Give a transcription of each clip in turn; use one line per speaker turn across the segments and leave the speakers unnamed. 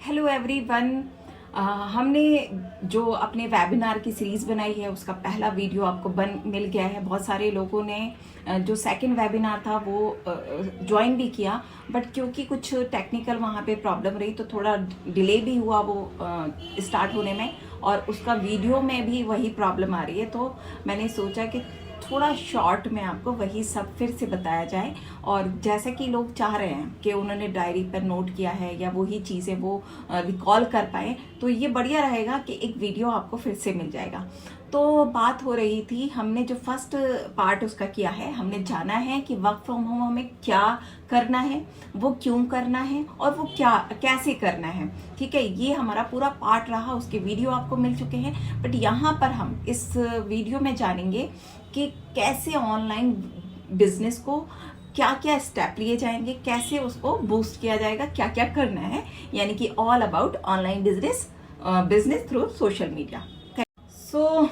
Hello everyone. हमने जो अपने वेबिनार की सीरीज बनाई है उसका पहला वीडियो आपको मिल गया है। बहुत सारे लोगों ने जो सेकंड वेबिनार था वो ज्वाइन भी किया, बट क्योंकि कुछ टेक्निकल वहाँ पे प्रॉब्लम रही तो थोड़ा डिले भी हुआ वो स्टार्ट होने में, और उसका वीडियो में भी वही प्रॉब्लम आ रही है। तो मैंने सोचा कि थोड़ा शॉर्ट में आपको वही सब फिर से बताया जाए, और जैसे कि लोग चाह रहे हैं कि उन्होंने डायरी पर नोट किया है या वही चीज़ें वो रिकॉल कर पाए, तो ये बढ़िया रहेगा कि एक वीडियो आपको फिर से मिल जाएगा। तो बात हो रही थी, हमने जो फर्स्ट पार्ट उसका किया है, हमने जाना है कि वर्क फ्रॉम होम हमें क्या करना है, वो क्यों करना है और वो क्या कैसे करना है। ठीक है, ये हमारा पूरा पार्ट रहा, उसके वीडियो आपको मिल चुके हैं। बट यहाँ पर हम इस वीडियो में जानेंगे कि कैसे ऑनलाइन बिजनेस को क्या क्या स्टेप लिए जाएंगे, कैसे उसको बूस्ट किया जाएगा, क्या क्या करना है, यानी कि all about online business through social media. So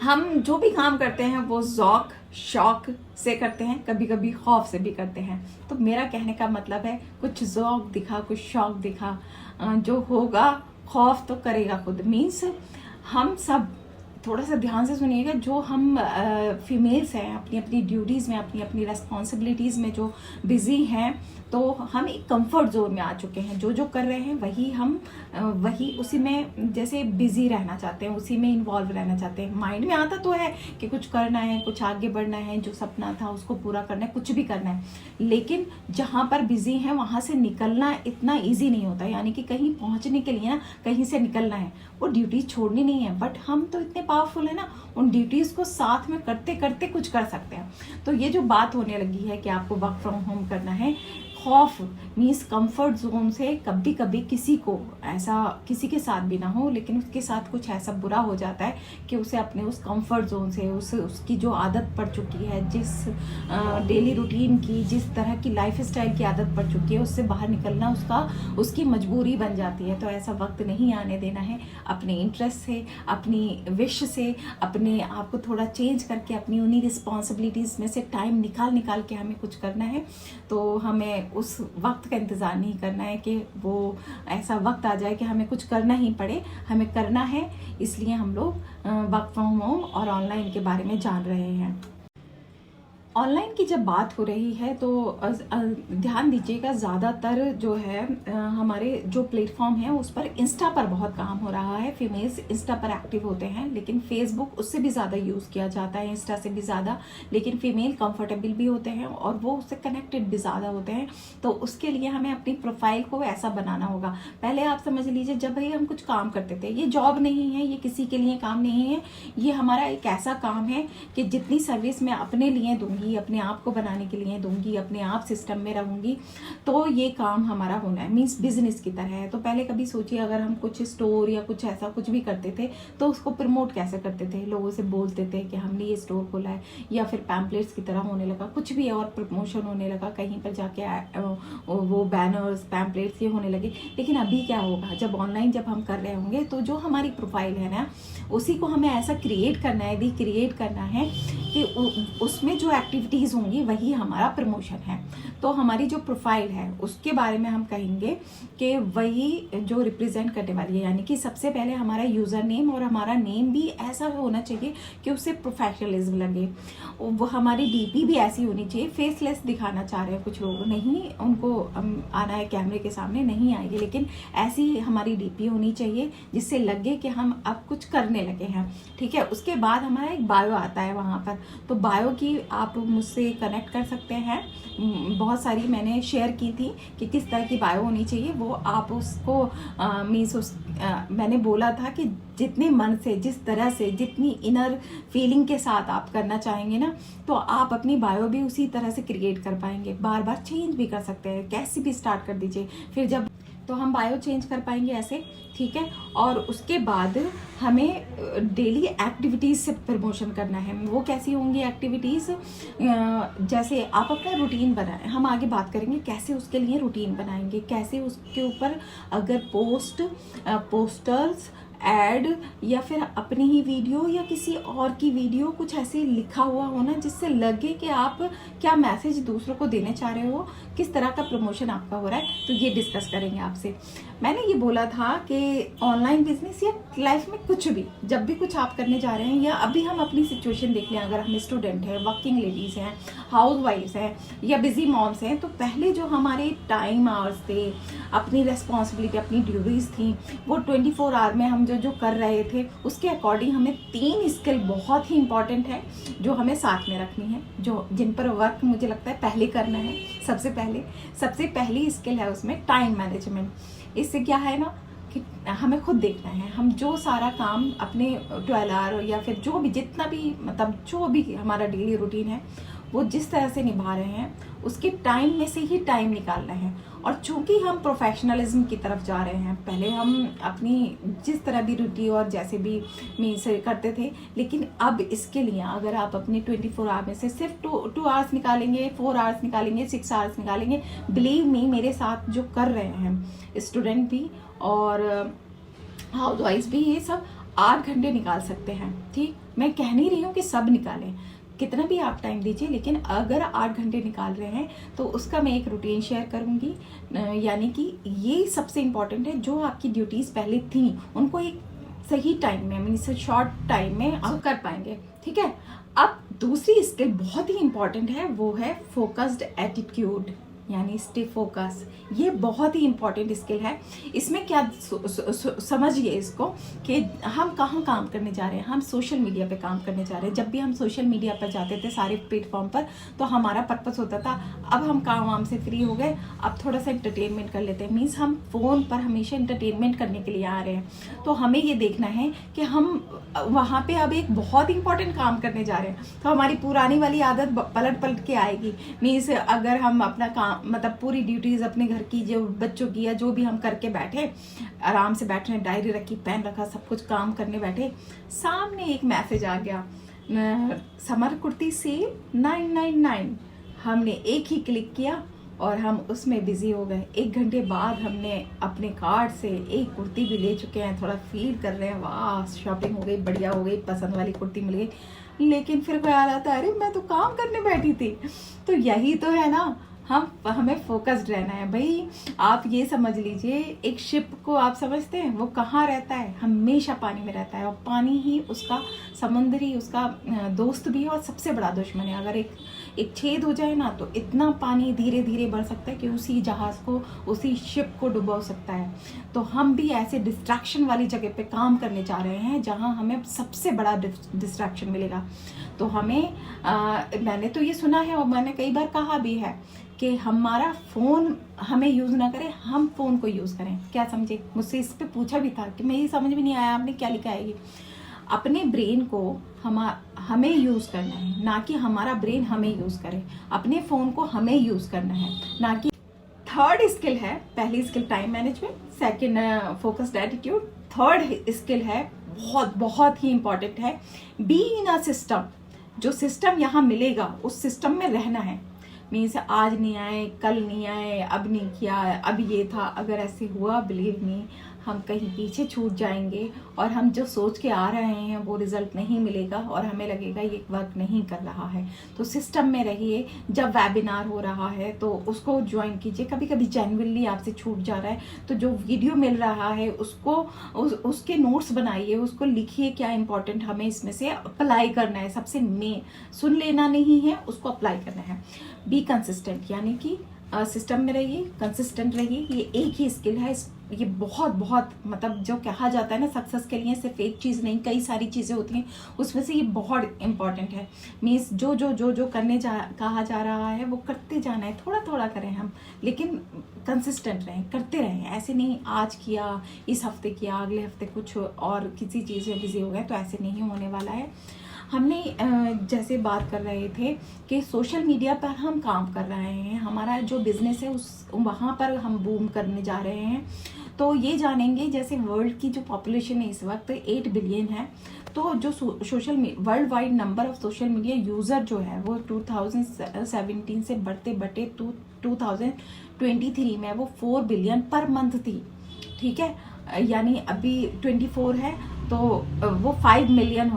हम जो भी काम करते हैं वो ज़ौक शौक से करते हैं, कभी कभी खौफ से भी करते हैं। तो मेरा कहने का मतलब है, कुछ ज़ौक दिखा, कुछ शौक दिखा, जो होगा खौफ तो करेगा खुद। मीन्स हम सब थोड़ा सा ध्यान से सुनिएगा, जो हम फीमेल्स हैं अपनी अपनी ड्यूटीज़ में, अपनी अपनी रेस्पॉन्सिबिलिटीज़ में जो बिजी हैं, तो हम एक कंफर्ट जोन में आ चुके हैं। जो जो कर रहे हैं वही हम वही उसी में जैसे बिजी रहना चाहते हैं, उसी में इन्वॉल्व रहना चाहते हैं। माइंड में आता तो है कि कुछ करना है, कुछ आगे बढ़ना है, जो सपना था उसको पूरा करना है, कुछ भी करना है, लेकिन जहाँ पर बिजी है वहाँ से निकलना इतना ईजी नहीं होता। यानी कि कहीं पहुँचने के लिए ना कहीं से निकलना है, वो ड्यूटीज छोड़नी नहीं है। बट हम तो इतने पावरफुल है ना, उन ड्यूटीज को साथ में करते करते कुछ कर सकते हैं। तो ये जो बात होने लगी है कि आपको वर्क फ्रॉम होम करना है, खौफ मीन्स कंफर्ट जोन से कभी कभी किसी को ऐसा, किसी के साथ भी ना हो लेकिन उसके साथ कुछ ऐसा बुरा हो जाता है कि उसे अपने उस कंफर्ट जोन से, उसकी जो आदत पड़ चुकी है, जिस डेली रूटीन की, जिस तरह की लाइफ स्टाइल की आदत पड़ चुकी है, उससे बाहर निकलना उसकी मजबूरी बन जाती है। तो ऐसा वक्त नहीं आने देना है। अपने इंटरेस्ट से, अपनी विश से, अपने आप को थोड़ा चेंज करके अपनी उन्हीं रिस्पॉन्सिबिलिटीज़ में से टाइम निकाल के हमें कुछ करना है। तो हमें उस वक्त का इंतज़ार नहीं करना है कि वो ऐसा वक्त आ जाए कि हमें कुछ करना ही पड़े, हमें करना है। इसलिए हम लोग वर्क फ्रॉम होम और ऑनलाइन के बारे में जान रहे हैं। ऑनलाइन की जब बात हो रही है तो ध्यान दीजिएगा, ज़्यादातर जो है हमारे जो प्लेटफॉर्म है उस पर इंस्टा पर बहुत काम हो रहा है। फीमेल्स इंस्टा पर एक्टिव होते हैं, लेकिन फेसबुक उससे भी ज़्यादा यूज़ किया जाता है, इंस्टा से भी ज़्यादा। लेकिन फीमेल कंफर्टेबल भी होते हैं और वो उससे कनेक्टेड भी ज़्यादा होते हैं। तो उसके लिए हमें अपनी प्रोफाइल को ऐसा बनाना होगा। पहले आप समझ लीजिए, जब भाई हम कुछ काम करते थे, ये जॉब नहीं है, ये किसी के लिए काम नहीं है, ये हमारा एक ऐसा काम है कि जितनी सर्विस मैं अपने लिए दूंगी, अपने आप को बनाने के लिए दूंगी, अपने आप सिस्टम में रहूंगी, तो ये काम हमारा होना है। मीन्स बिजनेस की तरह है। तो पहले कभी सोचिए, अगर हम कुछ स्टोर या कुछ ऐसा कुछ भी करते थे तो उसको प्रमोट कैसे करते थे, लोगों से बोलते थे कि हमने ये स्टोर खोला है, या फिर पैम्पलेट्स की तरह होने लगा, कुछ भी और प्रमोशन होने लगा, कहीं पर जाके वो बैनर्स पैम्पलेट्स ये होने लगे। लेकिन अभी क्या होगा, जब ऑनलाइन जब हम कर रहे होंगे तो जो हमारी प्रोफाइल है ना, उसी को हमें ऐसा क्रिएट करना है, रिक्रिएट करना है कि उसमें जो एक्टिविटीज़ होंगी वही हमारा प्रमोशन है। तो हमारी जो प्रोफाइल है उसके बारे में हम कहेंगे कि वही जो रिप्रेजेंट करने वाली है। यानी कि सबसे पहले हमारा यूज़र नेम, और हमारा नेम भी ऐसा होना चाहिए कि उससे प्रोफेशनलिज्म लगे। वो हमारी डीपी भी ऐसी होनी चाहिए। फेसलेस दिखाना चाह रहे हैं कुछ लोग, नहीं उनको आना है कैमरे के सामने, नहीं आएगी, लेकिन ऐसी हमारी डीपी होनी चाहिए जिससे लगे कि हम अब कुछ करने लगे हैं। ठीक है, उसके बाद हमारा एक बायो आता है वहाँ पर। तो बायो की आप मुझसे कनेक्ट कर सकते हैं, बहुत सारी मैंने शेयर की थी कि किस तरह की बायो होनी चाहिए। वो आप उसको मीन्स मैंने बोला था कि जितने मन से, जिस तरह से, जितनी इनर फीलिंग के साथ आप करना चाहेंगे ना, तो आप अपनी बायो भी उसी तरह से क्रिएट कर पाएंगे। बार बार चेंज भी कर सकते हैं, कैसे भी स्टार्ट कर दीजिए, फिर जब तो हम बायो चेंज कर पाएंगे ऐसे। ठीक है, और उसके बाद हमें डेली एक्टिविटीज़ से प्रमोशन करना है। वो कैसी होंगी एक्टिविटीज़, जैसे आप अपना रूटीन बनाएं। हम आगे बात करेंगे कैसे उसके लिए रूटीन बनाएंगे, कैसे उसके ऊपर अगर पोस्टर्स ऐड या फिर अपनी ही वीडियो या किसी और की वीडियो कुछ ऐसे लिखा हुआ हो ना जिससे लगे कि आप क्या मैसेज दूसरों को देने चाह रहे हो, किस तरह का प्रमोशन आपका हो रहा है, तो ये डिस्कस करेंगे आपसे। मैंने ये बोला था कि ऑनलाइन बिजनेस या लाइफ में कुछ भी, जब भी कुछ आप करने जा रहे हैं, या अभी हम अपनी सिचुएशन देख लें, अगर हम स्टूडेंट हैं, वर्किंग लेडीज़ हैं, हाउस वाइफ्स हैं या बिजी मॉम्स हैं, तो पहले जो हमारे टाइम आवर्स थे, अपनी रेस्पॉन्सिबिलिटी, अपनी ड्यूटीज थी, वो 24 आवर में हम जो कर रहे थे उसके अकॉर्डिंग हमें 3 स्किल बहुत ही इंपॉर्टेंट है जो हमें साथ में रखनी है, जो जिन पर वर्क मुझे लगता है पहले करना है। सबसे पहली स्किल है उसमें टाइम मैनेजमेंट। इससे क्या है ना कि हमें खुद देखना है हम जो सारा काम अपने 12 आवर या फिर जो भी जितना भी मतलब जो भी हमारा डेली रूटीन है वो जिस तरह से निभा रहे हैं उसके टाइम में से ही टाइम निकालना है। और चूंकि हम प्रोफेशनलिज्म की तरफ जा रहे हैं, पहले हम अपनी जिस तरह भी रूटीन और जैसे भी मीन्स करते थे, लेकिन अब इसके लिए अगर आप अपने 24 आवर में से सिर्फ 2 आवर्स निकालेंगे, 4 आवर्स निकालेंगे, 6 आवर्स निकालेंगे, बिलीव मी मेरे साथ जो कर रहे हैं स्टूडेंट भी और हाउस वाइफ भी, ये सब 8 घंटे निकाल सकते हैं। ठीक, मैं कह नहीं रही हूँ कि सब निकालें, कितना भी आप टाइम दीजिए, लेकिन अगर 8 घंटे निकाल रहे हैं तो उसका मैं एक रूटीन शेयर करूंगी। यानी कि ये सबसे इम्पॉर्टेंट है, जो आपकी ड्यूटीज़ पहले थी उनको एक सही टाइम में, मीन्स शॉर्ट टाइम में आप कर पाएंगे। ठीक है, अब दूसरी स्किल बहुत ही इम्पॉर्टेंट है, वो है फोकस्ड एटीट्यूड, यानी स्टे फोकस। ये बहुत ही इंपॉर्टेंट स्किल है। इसमें क्या समझिए इसको कि हम कहाँ काम करने जा रहे हैं, हम सोशल मीडिया पे काम करने जा रहे हैं। जब भी हम सोशल मीडिया पर जाते थे सारे प्लेटफॉर्म पर, तो हमारा पर्पस होता था अब हम काम वाम से फ्री हो गए, अब थोड़ा सा एंटरटेनमेंट कर लेते हैं। मीन्स हम फ़ोन पर हमेशा एंटरटेनमेंट करने के लिए आ रहे हैं, तो हमें ये देखना है कि हम वहाँ पे अब एक बहुत इंपॉर्टेंट काम करने जा रहे हैं, तो हमारी पुरानी वाली आदत पलट के आएगी। मीन्स अगर हम अपना काम मतलब पूरी ड्यूटीज अपने घर की, जो बच्चों की या जो भी हम करके बैठे, आराम से बैठ रहे, डायरी रखी, पेन रखा, सब कुछ काम करने बैठे, सामने एक मैसेज आ गया, समर कुर्ती सेल 999। हमने एक ही क्लिक किया और हम उसमें बिजी हो गए। 1 घंटे बाद हमने अपने कार्ड से एक कुर्ती भी ले चुके हैं, थोड़ा फील कर रहे हैं, वाह शॉपिंग हो गई, बढ़िया हो गई, पसंद वाली कुर्ती मिल गई। लेकिन फिर ख्याल आता है अरे मैं तो काम करने बैठी थी। तो यही तो है ना, हमें फोकस्ड रहना है भाई। आप ये समझ लीजिए, एक शिप को आप समझते हैं वो कहाँ रहता है, हमेशा पानी में रहता है, और पानी ही उसका समुद्री उसका दोस्त भी है और सबसे बड़ा दुश्मन है। अगर एक छेद हो जाए ना तो इतना पानी धीरे धीरे बढ़ सकता है कि उसी जहाज को, उसी शिप को डुबो सकता है। तो हम भी ऐसे डिस्ट्रैक्शन वाली जगह पे काम करने जा रहे हैं जहाँ हमें सबसे बड़ा डिस्ट्रैक्शन मिलेगा। तो हमें मैंने तो ये सुना है और मैंने कई बार कहा भी है कि हमारा फ़ोन हमें यूज़ ना करें, हम फ़ोन को यूज़ करें। क्या समझे, मुझसे इस पे पूछा भी था कि मेरी समझ में नहीं आया आपने क्या लिखा है। ये अपने ब्रेन को हमें यूज़ करना है, ना कि हमारा ब्रेन हमें यूज़ करे। अपने फ़ोन को हमें यूज़ करना है, ना कि। थर्ड स्किल है, पहली skill time management, second focused attitude, third skill है बहुत बहुत ही इंपॉर्टेंट है, बी इन अ सिस्टम। जो सिस्टम यहाँ मिलेगा उस सिस्टम में रहना है। मीन्स आज नहीं आए, कल नहीं आए, अब नहीं किया, अब ये था, अगर ऐसे हुआ बिलीव मी हम कहीं पीछे छूट जाएंगे और हम जो सोच के आ रहे हैं वो रिजल्ट नहीं मिलेगा और हमें लगेगा ये वर्क नहीं कर रहा है। तो सिस्टम में रहिए। जब वेबिनार हो रहा है तो उसको ज्वाइन कीजिए। कभी कभी जेन्युइनली आपसे छूट जा रहा है तो जो वीडियो मिल रहा है उसको उसके नोट्स बनाइए, उसको लिखिए क्या इंपॉर्टेंट हमें इसमें से अप्लाई करना है। सबसे मेन सुन लेना नहीं है, उसको अप्लाई करना है। बी कंसिस्टेंट, यानी कि सिस्टम में रहिए, कंसिस्टेंट रहिए। ये एक ही स्किल है, ये बहुत बहुत मतलब जो कहा जाता है ना सक्सेस के लिए सिर्फ एक चीज़ नहीं, कई सारी चीज़ें होती हैं, उसमें से ये बहुत इंपॉर्टेंट है। मीन्स जो करने कहा जा रहा है वो करते जाना है, थोड़ा थोड़ा करें हम, लेकिन कंसिस्टेंट रहें, करते रहें। ऐसे नहीं आज किया, इस हफ्ते किया, अगले हफ्ते कुछ और किसी चीज़ में बिजी हो गए, तो ऐसे नहीं होने वाला है। हमने जैसे बात कर रहे थे कि सोशल मीडिया पर हम काम कर रहे हैं, हमारा जो बिजनेस है उस वहाँ पर हम बूम करने जा रहे हैं। तो ये जानेंगे, जैसे वर्ल्ड की जो पॉपुलेशन है इस वक्त 8 बिलियन है, तो जो social world wide number of social media user जो है वो 2017 से बढ़ते 2023 में वो 4 बिलियन पर मंथ थी। ठीक है, यानी अभी 24 है तो वो 5 बिलियन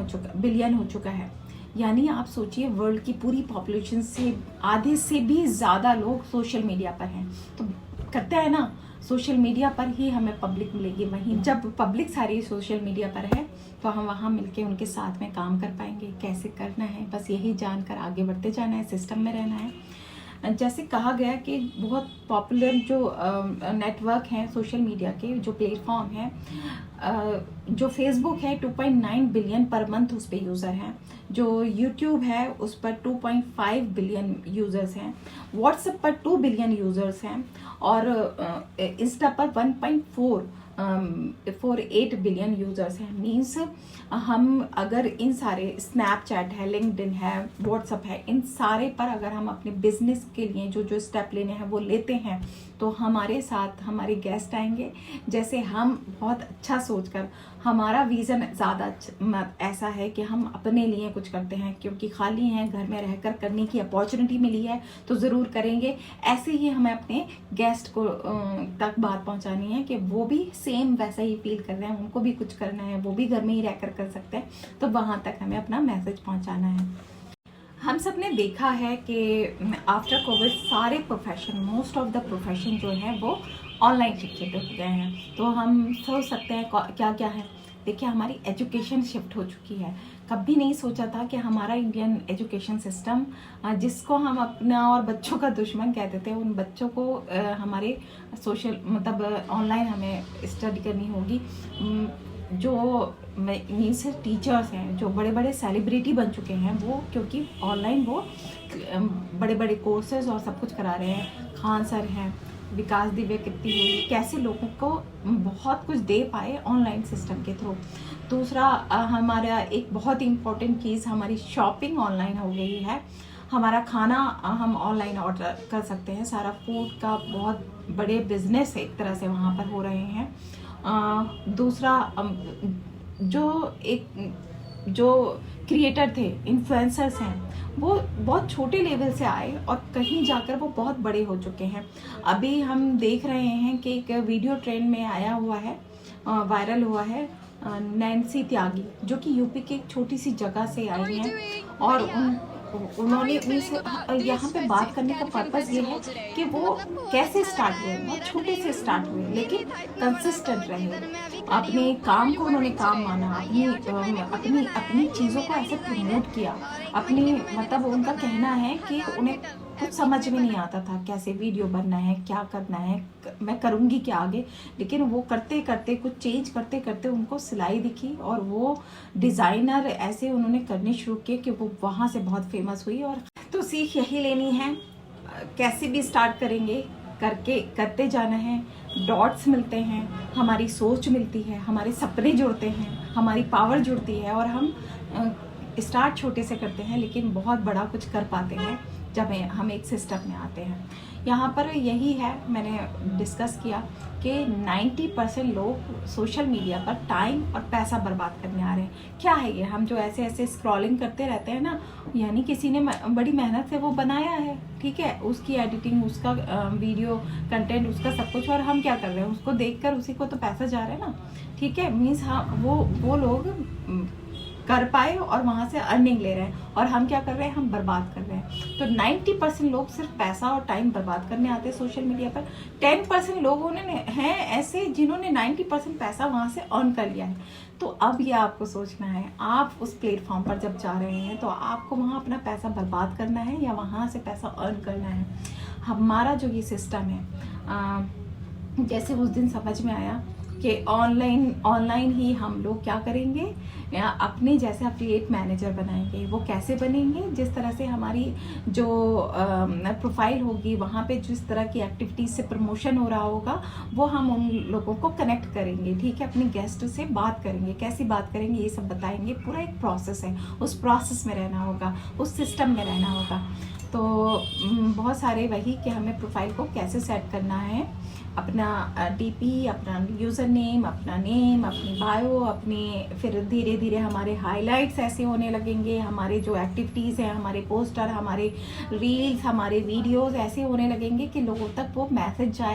हो चुका है। यानी आप सोचिए वर्ल्ड की पूरी पॉपुलेशन से आधे से भी ज़्यादा लोग सोशल मीडिया पर हैं। तो करते हैं ना, सोशल मीडिया पर ही हमें पब्लिक मिलेगी। वहीं जब पब्लिक सारी सोशल मीडिया पर है तो हम वहाँ मिलके उनके साथ में काम कर पाएंगे। कैसे करना है, बस यही जानकर आगे बढ़ते जाना है, सिस्टम में रहना है। जैसे कहा गया कि बहुत पॉपुलर जो नेटवर्क हैं सोशल मीडिया के, जो प्लेटफॉर्म हैं, जो फेसबुक है 2.9 बिलियन पर मंथ उस पर यूज़र हैं, जो यूट्यूब है उस पर 2.5 बिलियन यूज़र्स हैं, व्हाट्सएप पर 2 बिलियन यूज़र्स हैं और इंस्टा पर 1.48 बिलियन यूज़र्स हैं। मीन्स हम अगर इन सारे, स्नैपचैट है, लिंक्डइन है, व्हाट्सएप है, इन सारे पर अगर हम अपने बिजनेस के लिए जो जो स्टेप लेने हैं वो लेते हैं तो हमारे साथ हमारे गेस्ट आएंगे। जैसे हम बहुत अच्छा सोचकर, हमारा विज़न ज़्यादा ऐसा है कि हम अपने लिए कुछ करते हैं, क्योंकि खाली हैं, घर में रहकर करने की अपॉर्चुनिटी मिली है तो ज़रूर करेंगे। ऐसे ही हमें अपने गेस्ट को तक बात पहुंचानी है कि वो भी सेम वैसा ही फील कर रहे हैं, उनको भी कुछ करना है, वो भी घर में ही रहकर कर सकते हैं। तो वहाँ तक हमें अपना मैसेज पहुँचाना है। हम सब ने देखा है कि आफ्टर कोविड सारे profession, most of the profession जो है वो ऑनलाइन शिफ्ट हो गए हैं। तो हम सोच सकते हैं क्या क्या है। देखिए, हमारी एजुकेशन शिफ्ट हो चुकी है। कभी नहीं सोचा था कि हमारा इंडियन एजुकेशन सिस्टम, जिसको हम अपना और बच्चों का दुश्मन कहते थे, उन बच्चों को हमारे सोशल मतलब ऑनलाइन हमें स्टडी करनी होगी। जो मीन्स टीचर्स हैं, जो बड़े बड़े सेलिब्रिटी बन चुके हैं वो, क्योंकि ऑनलाइन वो बड़े बड़े कोर्सेज और सब कुछ करा रहे हैं। खान सर हैं, विकास दिव्य कीर्ति हुई, कैसे लोगों को बहुत कुछ दे पाए ऑनलाइन सिस्टम के थ्रू। दूसरा, हमारा एक बहुत इम्पोर्टेंट चीज़, हमारी शॉपिंग ऑनलाइन हो गई है। हमारा खाना हम ऑनलाइन ऑर्डर कर सकते हैं। सारा फूड का बहुत बड़े बिजनेस एक तरह से वहाँ पर हो रहे हैं। दूसरा, जो क्रिएटर थे, इन्फ्लुएंसर्स हैं, वो बहुत छोटे लेवल से आए और कहीं जाकर वो बहुत बड़े हो चुके हैं। अभी हम देख रहे हैं कि एक वीडियो ट्रेंड में आया हुआ है, वायरल हुआ है, नैन्सी त्यागी, जो कि यूपी की एक छोटी सी जगह से आई हैं और उन्होंने यहाँ पे बात करने का पर्पस ये है कि वो कैसे स्टार्ट हुए। बहुत छोटे से स्टार्ट हुए लेकिन कंसिस्टेंट रहे, अपने काम को उन्होंने काम माना, अपनी चीज़ों को ऐसे प्रमोट किया। अपनी मतलब उनका कहना है कि उन्हें कुछ समझ में नहीं आता था कैसे वीडियो बनना है, क्या करना है, मैं करूँगी क्या आगे। लेकिन वो करते करते, कुछ चेंज करते करते उनको सिलाई दिखी और वो डिज़ाइनर ऐसे उन्होंने करने शुरू किए कि वो वहाँ से बहुत फेमस हुई। और तो सीख यही लेनी है, कैसे भी स्टार्ट करेंगे, करते जाना है। डॉट्स मिलते हैं, हमारी सोच मिलती है, हमारे सपने जुड़ते हैं, हमारी पावर जुड़ती है और हम स्टार्ट छोटे से करते हैं लेकिन बहुत बड़ा कुछ कर पाते हैं जब हम एक सिस्टम में आते हैं। यहाँ पर यही है, मैंने डिस्कस किया कि 90% लोग सोशल मीडिया पर टाइम और पैसा बर्बाद करने आ रहे हैं। क्या है ये? हम जो ऐसे ऐसे स्क्रॉलिंग करते रहते हैं ना, यानी किसी ने बड़ी मेहनत से वो बनाया है, ठीक है, उसकी एडिटिंग, उसका वीडियो कंटेंट, उसका सब कुछ, और हम क्या कर रहे हैं, उसको देखकर उसी को तो पैसा जा रहा है ना, ठीक है। मीन्स हाँ, वो लोग कर पाए और वहाँ से अर्निंग ले रहे हैं और हम क्या कर रहे हैं, हम बर्बाद कर रहे हैं। तो 90% लोग सिर्फ पैसा और टाइम बर्बाद करने आते हैं सोशल मीडिया पर। 10% लोगों ने हैं ऐसे जिन्होंने 90% पैसा वहाँ से अर्न कर लिया है। तो अब ये आपको सोचना है, आप उस प्लेटफॉर्म पर जब जा रहे हैं तो आपको वहाँ अपना पैसा बर्बाद करना है या वहाँ से पैसा अर्न करना है। हमारा जो ये सिस्टम है, जैसे उस दिन समझ में आया कि ऑनलाइन ही हम लोग क्या करेंगे, अपने जैसे एफिलिएट मैनेजर बनाएंगे। वो कैसे बनेंगे? जिस तरह से हमारी जो प्रोफाइल होगी, वहाँ पे जिस तरह की एक्टिविटीज़ से प्रमोशन हो रहा होगा, वो हम उन लोगों को कनेक्ट करेंगे, ठीक है। अपने गेस्ट से बात करेंगे, कैसी बात करेंगे, ये सब बताएंगे। पूरा एक प्रोसेस है, उस प्रोसेस में रहना होगा, उस सिस्टम में रहना होगा। तो बहुत सारे वही कि हमें प्रोफाइल को कैसे सेट करना है, अपना डीपी, अपना यूज़र नेम, अपना नेम, अपनी बायो, अपने फिर धीरे धीरे हमारे हाइलाइट्स ऐसे होने लगेंगे, हमारे जो एक्टिविटीज़ हैं, हमारे पोस्टर, हमारे रील्स, हमारे वीडियोस ऐसे होने लगेंगे कि लोगों तक वो मैसेज जाए।